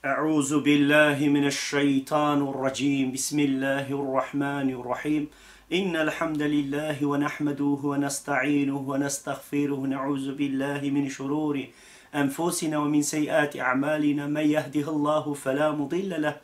أعوذ بالله من الشيطان الرجيم. بسم الله الرحمن الرحيم. إن الحمد لله ونحمده ونستعينه ونستغفره ونعوذ بالله من شرور أنفسنا ومن سيئات أعمالنا. من يهده الله فلا مضل له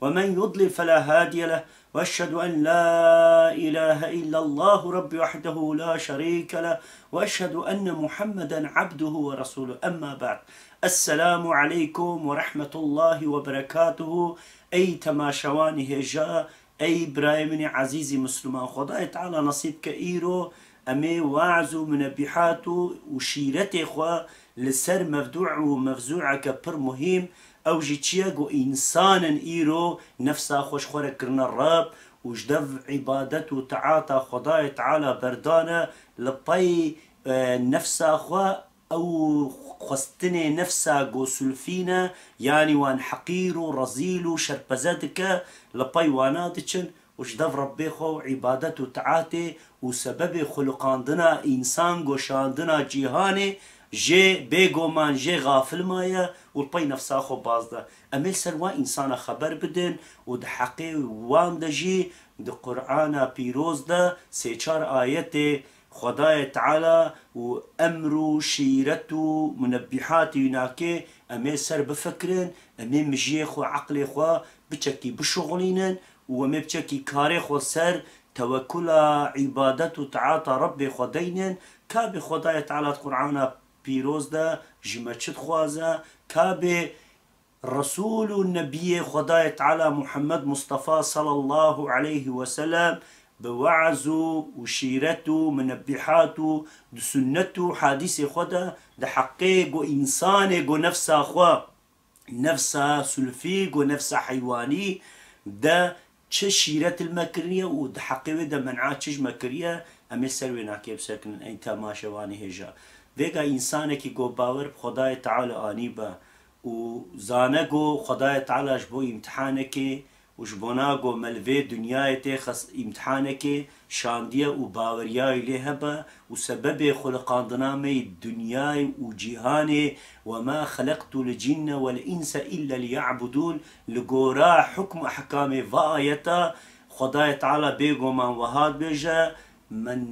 ومن يضلل فلا هادي له، وأشهد أن لا إله إلا الله رب وحده لا شريك له، وأشهد أن محمدا عبده ورسوله. أما بعد، السلام عليكم ورحمة الله وبركاته. ای تماشوانی هجا، ای برای عزیزی مسلمان، خدای تعالی نصیب که ایرو امی وعظ و منبحات و شیرت خوا لسر مفدوع و مفزوع که پر مهم او جيتشيق وإنسانا إيرو نفسها خوش خورة كرنا الرب وجدف عبادته تعاطى خداي تعالى بردانا لبي نفسها خوا أو خستني نفسها جو سلفينا، يعني وان حقيرو رزيلو شربزادك لبي واناتشن وجدف ربي خو عبادته تعاتي وسبب خلقاندنا إنسان جو شاندنا جيهاني جي بيغو مان جي غافل مايا والبي نفسها خو بازدا امل سروا انسان خبر بدن ود حقي وان دجي د قرآن بيروز دا سي چار آيات خداي تعالى وامرو شيرتو منبحات يناكي امل سر بفكرن امل مجي خو عقلي خو بچكي بشغلينن ومي بچكي كاري خو سر توكل عبادته تعاطى ربي خدينن كابي خداي تعالى القرآن بيروز دا جمچت خوازه كابي رسول النبي خداي تعالى محمد مصطفى صلى الله عليه وسلم بوعزه وشيرته منبحاته دسنته حادث خدا ده حقيقه إنسان جو نفسه خوا نفسه سلفي جو نفسه حيواني ده چه شيرت المكرية وده حقيقه ده منعات چه مكرية امي سروي ناكيب ساكن اي تماشواني هجا ویگا انسانی که گو باور خدای تعالی آنی با و زانه گو خدای تعالی جبو امتحانه که و جبونا گو ملوی دنیای تی خس امتحانه که شاندیه و باوریای لیه با و سبب خلقاندنا می دنیای و جیهانه وما خلقت الجن والانس الا ليعبدون لگورا حکم احکام و آیتا خدای تعالی بیگو من وهاد بیجا من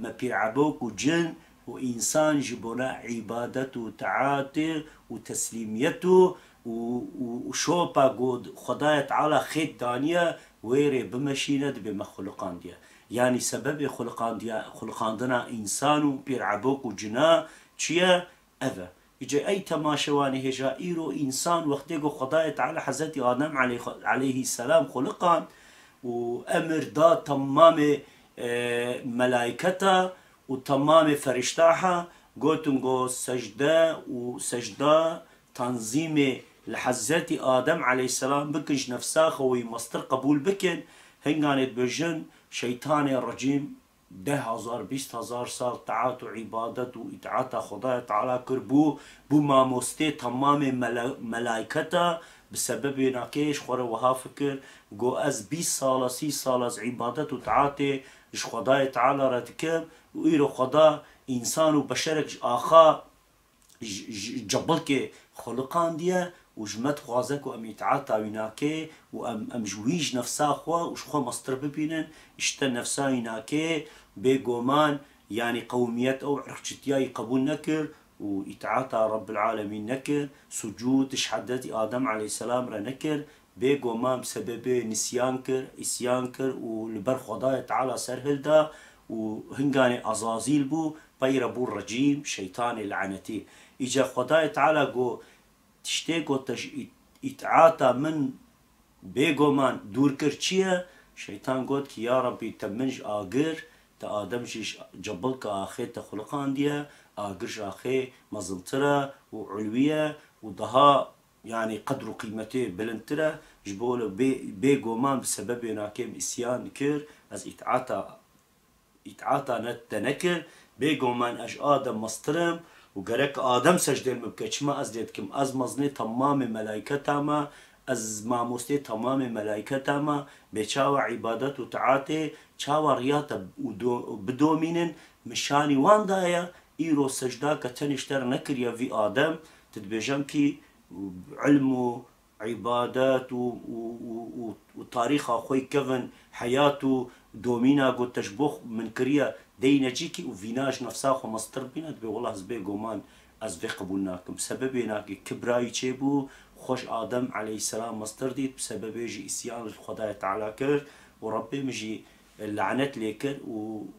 ما پیعبوک و جن وإنسان جبنا عبادته تعاطي وتسليميته وشوبا قود خداي تعالى خيط دانية ويري بمشينة بمخلقان ديا، يعني سبب خلقان دنا إنسان بيرعبوك وجنا چيا أذا يجي أي تماشواني هجا إيرو إنسان وقتيقو خداي تعالى حزتي آدم عليه السلام خلقان وأمر دا تمام ملائكته وتمام فرشتاها قوتنقو سجدة وسجدة تنظيم لحزات آدم عليه السلام بكنش نفسها خوي مصدر قبول بكن هنغانت بجن شيطان الرجيم 10,000 20,000 سال تعات وعبادت وإطاعت خداي تعالى كربو بما مستي تمام ملائكته بسبب ناكيش خور وها فكر قو از 20 سال 30 سال از عبادت وتعاتي اش خداي تعالى راتكم وإيرو خدا إنسان وبشرك آخا جبلك خلقان ديا وجمت خوازك وأم يتعاطى ويناكي وأم جويج نفسها خوا وش خوا مصدر ببينن اشتا نفسها يناكي بيقومان يعني قوميات أو عرقشتياي قبول نكر ويتعاطى رب العالمين نكر سجود شحدت آدم عليه السلام را نكر بيقومان بسبب نسيان كر إسيان كر ولبر خداي تعالى سرهل دا وهنغاني أزازيل بو بيربو الرجيم شيطان العنتي إجا خداي تعالى قو تشتيقو يتعاطى من بيقو من دور كرچيا شيطان قوت كي يا ربي تمنج آقر تا آدم جيش جبلك آخي تخلقان ديا آقرش آخي مزنترا وعلوية ودها يعني قدر قيمته بلنترا جبولو بيقو من بسبب ناكيم إسيان كر از يتعاطى نتنكر بيقو من اش آدم مسترم وقرك آدم سجده المبكش ما ازديتكم از مزني تمام ملائكة ما از ماموستي تمام ملائكة ما بچاو عبادت وتعاطي چاو رياضة بدومينن مشاني وان دايا ايرو سجده كتنشتر نكر يا في آدم تتبجم كي علمه عبادات وتاريخ أخوي كفن حياته دومينا قد تشبخ من كريا دينا جيكي وفيناج نفسها خو مستر بينا تبي والله زبي قومان أزبي قبولناكم بسبب هناك كبراي تشيبو خوش آدم عليه السلام مستر ديت بسبب يجي إسيان الخداية تعالى كر وربي مجي لعنت ليكر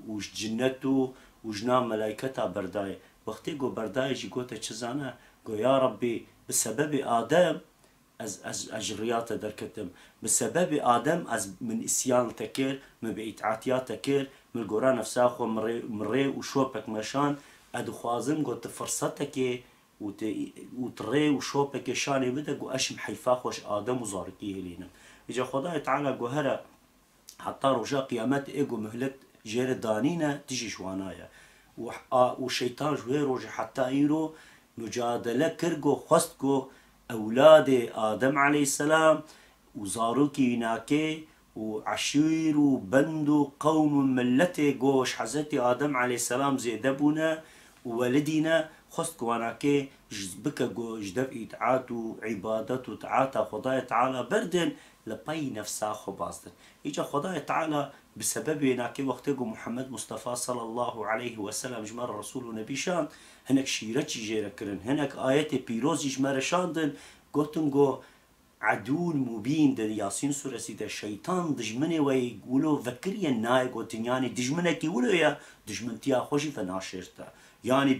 وجنته وجنام ملايكتها برداية وقتی گو بردای جی گوته چزانه گو یا ربی بسبب آدم از اجریات درکتم بسبب آدم از من اسیان تکر من بیعتعاتیات تکر من گورا نفسا خو مره و شوپک مشان ادو خوازم گوت فرصتك وتري وشوبك شاني بدك واشم حيفا خوش آدم وزاركيه لينا اجا خدای تعالى گو هره حتى رجا قيامت ايگو مهلت جير دانينا تجي شوانايا وشيطان جوي روج حتى ايرو مجادله كرجو خستكو اولاد ادم عليه السلام وزاروكي ناكي وعشير وبندو قوم ملتي جوش حزتي ادم عليه السلام زيدبونا وولدينا خستكو ناكي جذبك جو جدف اطاعته عبادته تعاتا خداي تعالى بردن لبي نفسها خبازدن اجا خداي تعالى بسبب هناك وقت محمد مصطفى صلى الله عليه وسلم جمر رسول ونبي شان هناك شيرتي جيرا كرن هناك آيات بيروزي جمر شاندن قلتن جو عدو مبين ده ياسين سورة سيدة الشيطان دجمني ويقولوا ذكريا ناي قلتن يعني دجمنك يقولوا يا دجمنتيا خوشي فناشرتا يعني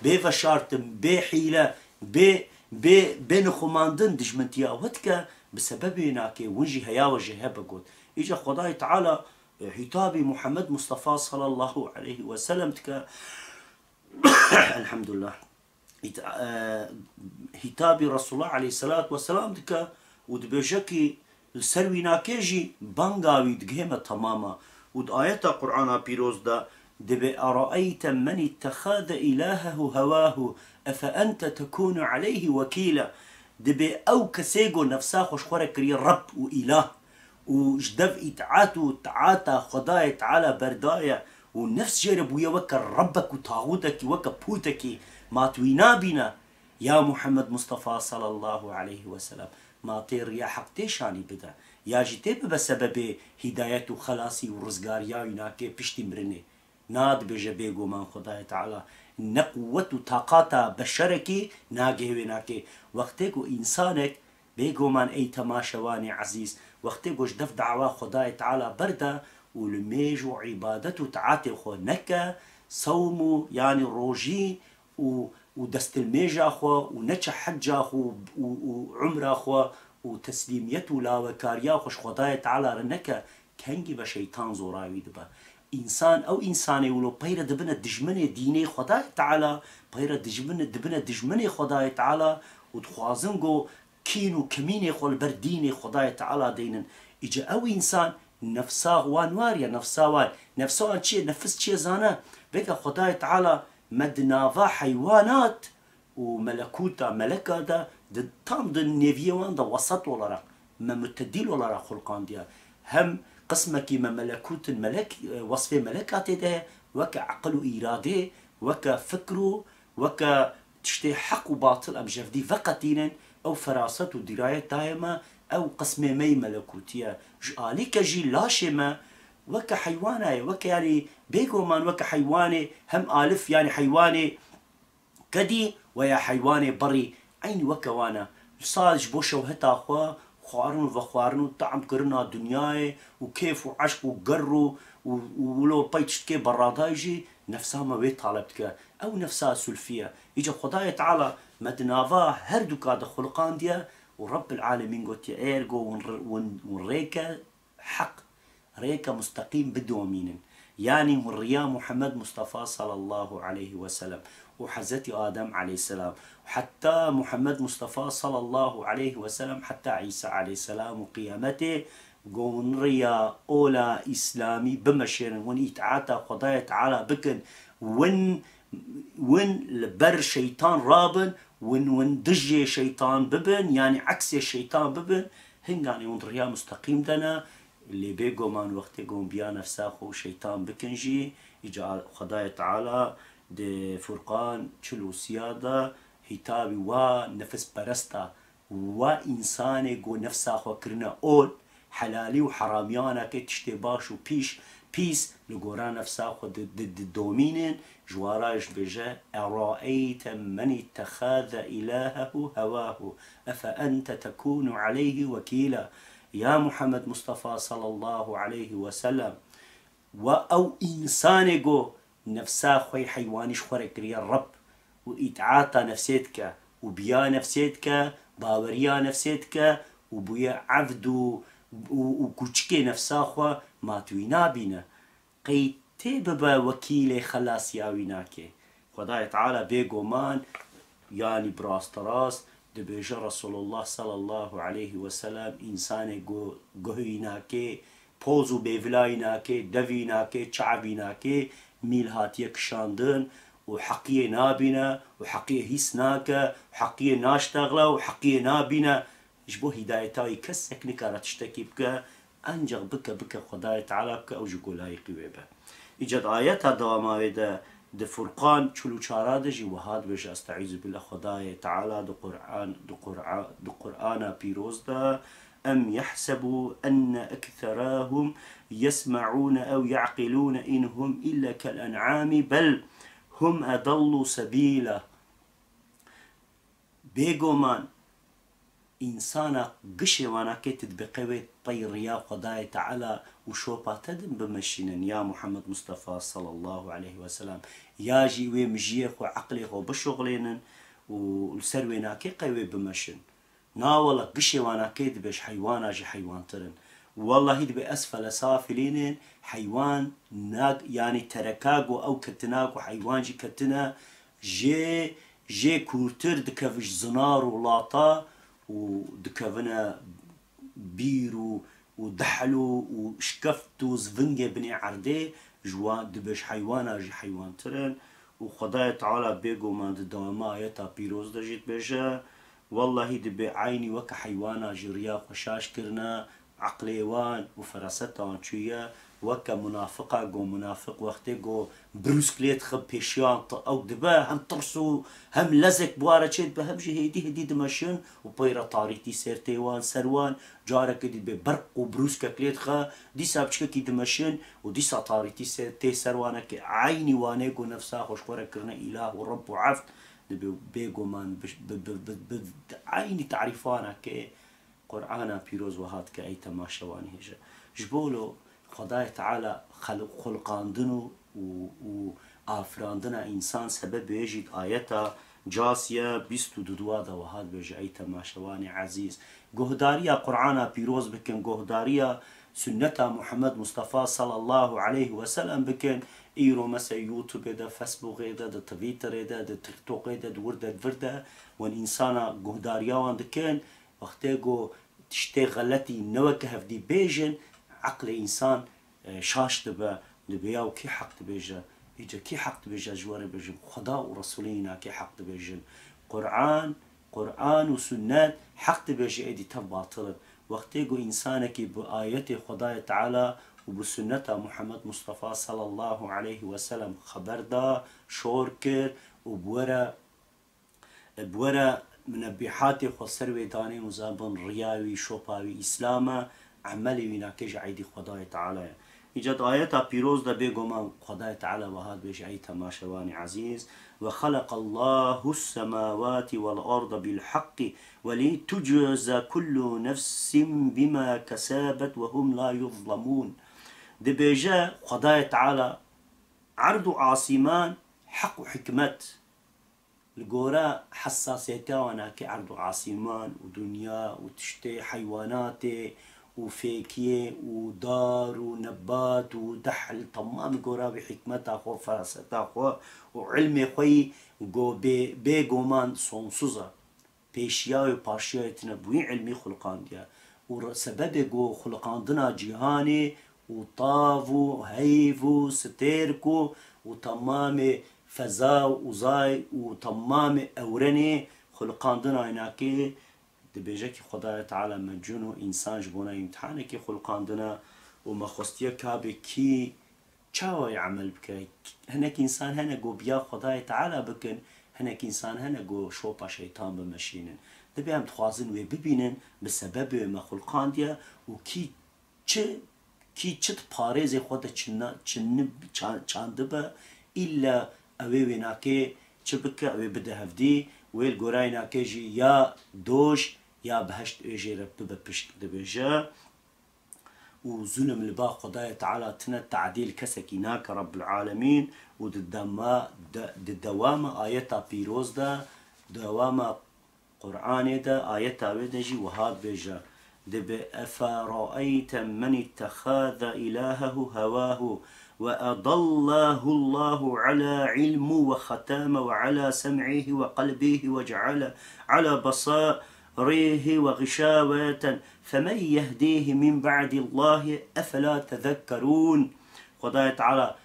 بي فشارتم بي حيلة بي نخماندن دجمنتيا وهتك بسبب هناك وجه هيا وجه بقول إجا خداي تعالى هتابي محمد مصطفى صلى الله عليه وسلم تك الحمد لله هتابي رسول الله عليه الصلاة والسلام تك ودبجكي السروي ناكيجي بانغاوي دقيمة تماما ود آيات القرآن بيروز دا دبي أرأيت من اتخذ إلهه هواه أفأنت تكون عليه وكيلا دبي أو كسيجو نفسا خوش خورك رب وإله وجدف إتعاته تعاتا خداية تعالى برداية ونفس جرب ويا وكا ربك وطاغوتك وكا بوتك ما توينا بنا يا محمد مصطفى صلى الله عليه وسلم ما طير يا حق تيشاني بدا يا جيتي بسبب هداية وخلاصي ورزقار يا يناكي بشتي مرني ناد بجبيقو من خداية تعالى نقوة طاقاتا بشركي ناقه وناكي وقتكو إنسانك بيقو من أي تماشواني عزيز وقتكو جدف دعوة خداية تعالى بردا ولميجو عبادته تعاتي خو نكا صومو يعني روجي ودست الميجا خو ونتش حجا خو وعمره خو وتسليميته لا وكاريا خوش خداية تعالى رنكا كنجي بشيطان زوراوي دبا إنسان أو إنساني ولو بيرا دبنا دجمني ديني خداية تعالى بيرا دبنا دجمني خداية تعالى ودخوازنجو كينو كميني خول برديني خداية تعالى دينن إجا أو إنسان نفساه وانواريا نفساه چيه نفس چيه زانا بيكا خداية تعالى مدنافا حيوانات وملكوتا ملكا دا تام دا نيفيوان دا وسط ولا ما متديل ولا خلقان ديا هم قسمك ما ملكوت الملك وصف ملكات ده وكا عقل إرادة وكا فكره وكا تشتي حق وباطل أم جفدي فقطين أو فراسة ودراية دائمة أو قسم مي ملكوتية جالي كجي لاشمة وكا حيوانة وكا يعني بيقو من وكا حيوانة هم آلف يعني حيوانة كدي ويا حيوانة بري عين وكا وانا صالج بوشة وهتا أخوة خوارن طعم كرنا دنياي وكيف وعشق وقروا ولو بيتشتكي برادايجي نفسها ما بيت طالبتك أو نفسها سلفية يجي خداية تعالى مدنافا هردو كاد خلقان ديا ورب العالمين قلت يا إيرجو ونريكا حق ريكا مستقيم بدومين يعني مريا محمد مصطفى صلى الله عليه وسلم وحزتي آدم عليه السلام وحتى محمد مصطفى صلى الله عليه وسلم حتى عيسى عليه السلام وقيامته قون ريا أولى إسلامي بمشير ون إتعاتا خداية تعالى بكن ون لبر شيطان رابن ون دجي شيطان ببن يعني عكس الشيطان ببن هنغاني ون ريا مستقيم دنا اللي بيقو من وقت يقوم بيا نفساخو شيطان بكنجي يجعل خداية تعالى دي فرقان چلو سيادة هتابي وا نفس برستا و إنساني جو نفسا خو كرنا أول حلالي وحراميانا كي تشتي باش و بيس لقورا نفسا خو دومينين جواراج بجا أرأيت من اتخذ إلهه هواه أفأنت تكون عليه وكيلا. يا محمد مصطفى صلى الله عليه وسلم أو إنسان جو نفسا خوي حيوانيش خورك ريا الرب وإتعاطى نفسيتك وبيا نفسيتك باوريا نفسيتك وبيا عبدو وكوچكي نفسا خوا ما توينا بينا قيتي ببا وكيلي خلاص ياويناكي خداي تعالى بيقو مان يعني براستراس دبيجا رسول الله صلى الله عليه وسلم إنسان قهيناكي پوزو بيفلايناكي دفيناكي چعبيناكي ميل هاتيه كشاندن وحقية نابنا وحقية هيسناكا وحقية ناشتغلا وحقية نابنا جبو هدايتاي كسك نكارة تشتكي بك أنجغ بك خداي تعالى بك أو جقو لايقي بها إجاد آياتها دواماوي ده فرقان چلو چارادجي وهاد بجا استعيذ بالله خداي تعالى دو قرآن بيروز ده أم يحسبوا أن أكثرهم يسمعون أو يعقلون إنهم إلا كالأنعام بل هم أضلوا سبيلا. بيقو مان إنسانا قشي وانا كتد بقوة طير يا خداي تعالى وشوبا تدن بمشينن يا محمد مصطفى صلى الله عليه وسلم يا جيوي مجيخ وعقليخ وبشغلينن والسروينا كي قوي بمشن نا والله قشي وانا كيد بش حيوانا جي حيوان ترن والله هيد بأسفل سافلين حيوان ناق يعني تركاقو أو كتناقو حيوان جي كتنا جي كورتر دكفش زنار ولاطا ودكفنا بيرو ودحلو وشكفتو زفنجي بني عردي جوان دبش حيوانا جي حيوان ترن وخداي تعالى بيقو ما دوما يتا بيروز دجيت بيجا والله دبي عيني وك حيوانا جريا خشاش كرنا عقليوان وفراستان شوية وك منافقة جو منافق وقتي جو بروسكليت خب بيشيان أو دبا هم ترسو هم لزك بوارشيت بهم هدي دمشن وبيرا طاريتي سيرتيوان سروان جارك دي ببرق وبروسكا كليت خا دي سابشكا كي دمشن ودي طاريتي سيرتي سروانك عيني وانيجو نفسها خوشكورا كرنا إله ورب وعفت بيجو مان عيني تعرفانا كي قرآن بيروز وهات كأي تماشواني هجا جبولو خداي تعالى خلقاندنو وآفراندنا إنسان سبب يجد آياتا جاسية بيستو دودوادا وهات بيجي أي تماشواني عزيز قهداريا قرآن بيروز بكن قهداريا سنة محمد مصطفى صلى الله عليه وسلم بكن ايرو مثلا يوتيوب ده فيسبوك ده تويتر ده تيك توك ده ورده فرده وان انسانا قهداريا دكن وقتيجو تشتي غلطي نوك هفدي بيجن عقل انسان شاش دبا دبياو كي حق تبيجا اجا كي حق تبيجا جوار بيجن خدا ورسولينا كي حق تبيجن قرآن وسنات حق تبيجا ايدي تباطل وقتيجو انسانك بآيات خداي تعالى وبسنة محمد مصطفى صلى الله عليه وسلم خبر دا شوركر وبورا منبحات خسر ويداني مزابن رياوي شوباوي إسلاما عملي ويناكج عيدي خداي تعالى إجاد آياتا بيروز دا بيقوما خداي تعالى وهاد بيش عيد تماشواني عزيز وخلق الله السماوات والأرض بالحق ولتجزى كل نفس بما كسبت وهم لا يظلمون دبيجا خداي تعالى عرض عاصمان حق وحكمت الجورا حساسيتها وانا كعرض عاصمان ودنيا وتشتي حيواناتي وفيكيه ودار ونبات ودحل تمام جورا بحكمتها خو فراستها خو وعلمي خوي جو بيجومان صنصوزا بيشياوي باشياوي تنبوي علمي خلقان ديا وسبب جو خلقان دنا جهاني وطافو هيفو ستيركو وتمام فزا وزاي وتمام أورني خلقاندنا هناكي دبيجاكي خداي تعالى مجنو إنسان جبونا امتحانكي خلقاندنا وما خستيا كابي كي چاوي عمل بك هناك إنسان هنا جو بيا خداي تعالى بكن هناك إنسان هنا جو شوبا شيطان بمشينن دبي هم تخوازن وببينن بسبب ما خلقان ديا وكي کی چت پارێزێ خۆ چاندبە ئیلا ئەوێ وێ ناکێ چ بکە ئەوێ بدە هەفدی وێل گۆرای ناکێژی یا دۆش یا بەهشت ئێژێرە ببە پشت دەبێژە و ظلم لبا خدای تعالى تنە تعدیل کەسێکی ناکە رب العالمین و دەوامە ئاەتا پیرۆزدا دەوامە قورآانێدا ئاەتا وێ دەژی وهات بێژە أفرأيت من اتخذ إلهه هواه وأضله الله على علم وختام وعلى سمعه وقلبه وجعل على بصائره وغشاوة فمن يهديه من بعد الله أفلا تذكرون خدای تعالى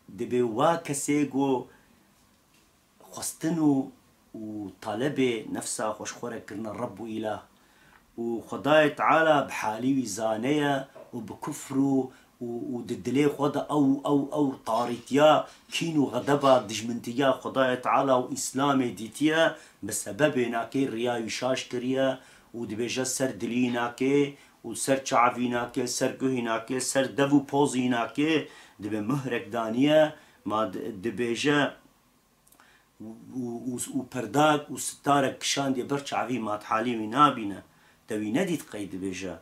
دبي واكسيغو خستنو وطلب نفسه خوشخورة كرنا الرب إله وخداي تعالى بحالي وزانية وبكفره وددلي خدا أو طارتيا كينو غضبا دجمنتيا خداي تعالى وإسلامي ديتيا بسبب ناكي ريا يشاش كريا ودبيجا سر دلي ناكي وسر شعبي ناكي سر قهي ناكي سر دفو بوزي ناكي دبي مهرك دانيا ما دبيجا و پرداك و ستارك كشان دي برش عوي مات حالي نابينا دوي نديت قيد بيجا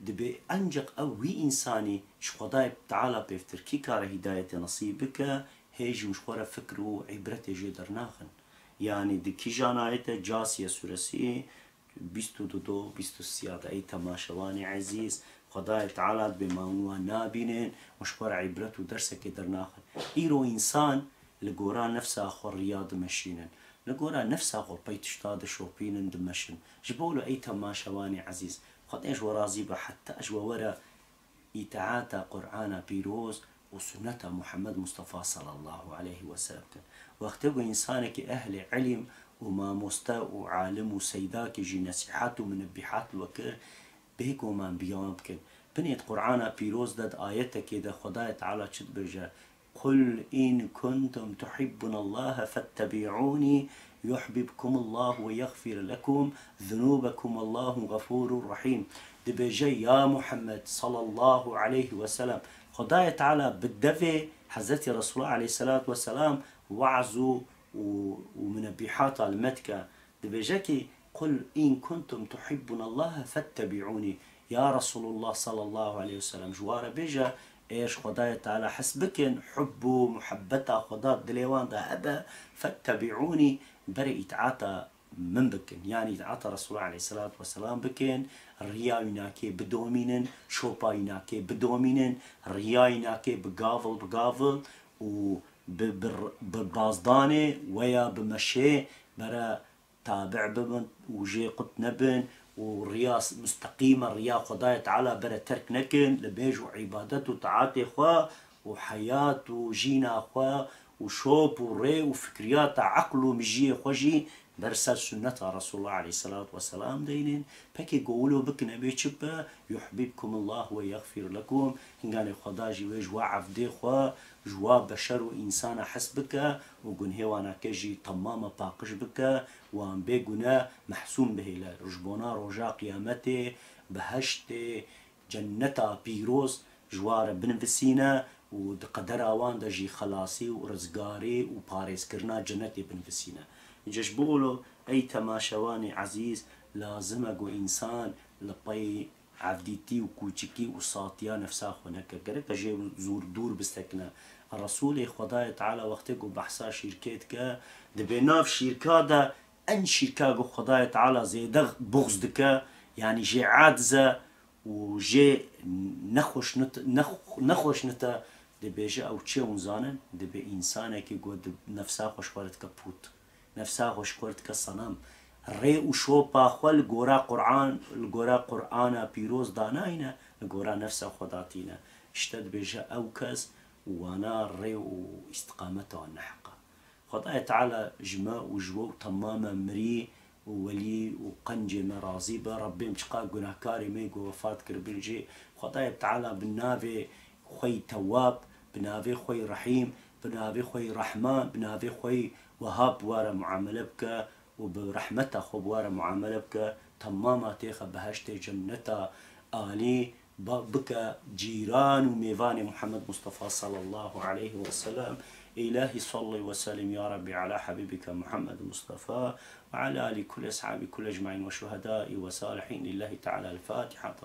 دبي انجق او وي انساني شخداي تعالى بيفتر كي كار هداية نصيبك هيجي وشخورة فكر وعبرت يجي درناخن يعني دي كي جانايته جاسية سورسي بيستو دودو بيستو السيادة اي تماشواني عزيز خدای تعالى بما هو نابين مشكور عبرت ودرسك درناخن إيرو إنسان لقورا نفسه خور رياض مشينا لقورا نفسه خور بيتشتاد شوبين دمشن جبولو أي تماشواني عزيز خد إيش ورازي حتى أجوا ورا إتعاتا قرآن بيروز وسنة محمد مصطفى صلى الله عليه وسلم واختبوا إنسانك أهل علم وما مستاء وعالم وسيداك يجي نصيحات ومنبحات الوكر بهيك وما بيوم بكن بنيت قرآن بيروز داد آياتك كده خداي تعالى شد برجع قل إن كنتم تحبون الله فاتبعوني يحببكم الله ويغفر لكم ذنوبكم الله غفور رحيم دبجي يا محمد صلى الله عليه وسلم خداي تعالى بالدفع حضرت رسول الله عليه الصلاة والسلام وعزو ومنبحات المتكة دبجاكي قل إن كنتم تحبون الله فاتبعوني يا رسول الله صلى الله عليه وسلم جوار بيجا إيش خداي تعالى حسبكن حبه محبته خدا دليوان ده أبا فاتبعوني بري إتعاطى من بكن يعني إتعاطى رسول الله عليه الصلاة والسلام بكن رياء يناكي بدومينن شوبا يناكي بدومينن رياء يناكي بقافل و بالبازدانة ويا بمشي برا تابع ببن وجي قط نبن ورياس مستقيمة ريا خداي تعالى برا ترك نكن لبيج وعبادته وتعاطي خوا وحياة وجينا خوا وشوب وري وفكريات عقل ومجيه خوجي برسال سنة رسول الله عليه الصلاة والسلام دينين بكي قولوا بك نبي شبه يحببكم الله ويغفر لكم هنغاني خدا جيوه وعف دي خوا جوا بشر وإنسان حسبك وقن هوانا كجي تماما باقش بك وان بيقنا محسوم به رجبونا رجا قيامته بهشت جنتا بيروز جوار بنفسينا ودقدر اوان دجي خلاصي ورزقاري وباريس كرنا جنتي بنفسينا جشبولو أي تماشواني عزيز لازم أقو إنسان لبي عفديتي وكوچكي وصاتيا نفسا خونك قريب أجي زور دور بستكنا الرسول خداي تعالى وقتكو بحثا شركتك دبيناف شركة دا أن شركة خداي تعالى زيدغ بغز دكا يعني جي عادزة وجي نخوش نتا دبيجي أو تشي ونزانن دبي إنسانك يقول نفسا خوش بارتك بوت نفسها خوشكورت كالصنم ري وشوبا خو القرآن بيروز داناينا القرآن نفسها خداتينا اشتد بيجا أوكز وانا ري واستقامته والنحقة خداي تعالى جماع وجوو تماما مري وولي وقنجي مرازيبة ربي مشقا قناكاري ميقو وفات كربنجي خداي تعالى بالنافي خوي تواب بناوی خوی رحیم، بناوی خوی رحمان، بناوی خوی وهاب واره معامله بکە و برحمته خوب واره معامله بکە تماما تێخە بەهشتێ جنتا آلی بك جيران وميفان محمد مصطفى صلى الله عليه وسلم. إلهي صلي وسلم يا ربي على حبيبك محمد مصطفى وعلى آل كل أصحاب كل أجمعين وشهداء وصالحين لله تعالى. الفاتحة.